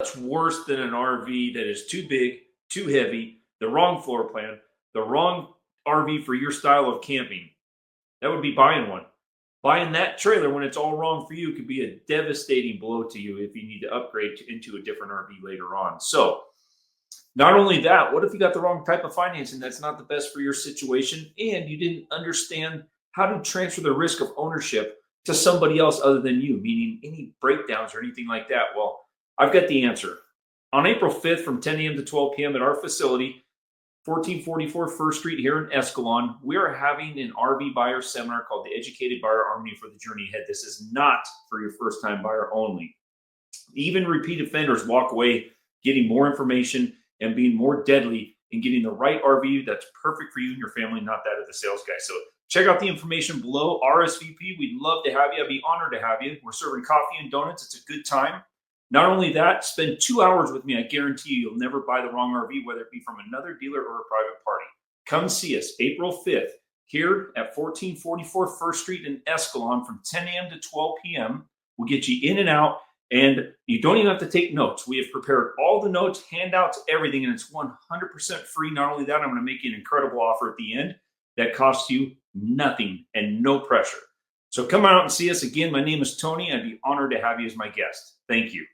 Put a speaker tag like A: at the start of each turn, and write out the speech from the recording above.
A: much worse than an RV that is too big, too heavy, the wrong floor plan, the wrong RV for your style of camping. That would be buying one. Buying that trailer when it's all wrong for you could be a devastating blow to you if you need to upgrade into a different RV later on. So, not only that, what if you got the wrong type of financing that's not the best for your situation and you didn't understand how to transfer the risk of ownership to somebody else other than you, meaning any breakdowns or anything like that? Well, I've got the answer. On April 5th from 10 a.m. to 12 p.m. at our facility, 1444 First Street here in Escalon, we are having an RV buyer seminar called the Educated Buyer Army for the Journey Ahead. This is not for your first time buyer only. Even repeat offenders walk away getting more information and being more deadly in getting the right RV that's perfect for you and your family, not that of the sales guy. So check out the information below. RSVP, we'd love to have you. I'd be honored to have you. We're serving coffee and donuts. It's a good time. Not only that, spend 2 hours with me. I guarantee you'll never buy the wrong RV, whether it be from another dealer or a private party. Come see us April 5th here at 1444 First Street in Escalon from 10 a.m. to 12 p.m. We'll get you in and out, and you don't even have to take notes. We have prepared all the notes, handouts, everything, and it's 100% free. Not only that, I'm going to make you an incredible offer at the end that costs you nothing and no pressure. So come out and see us again. My name is Tony. I'd be honored to have you as my guest. Thank you.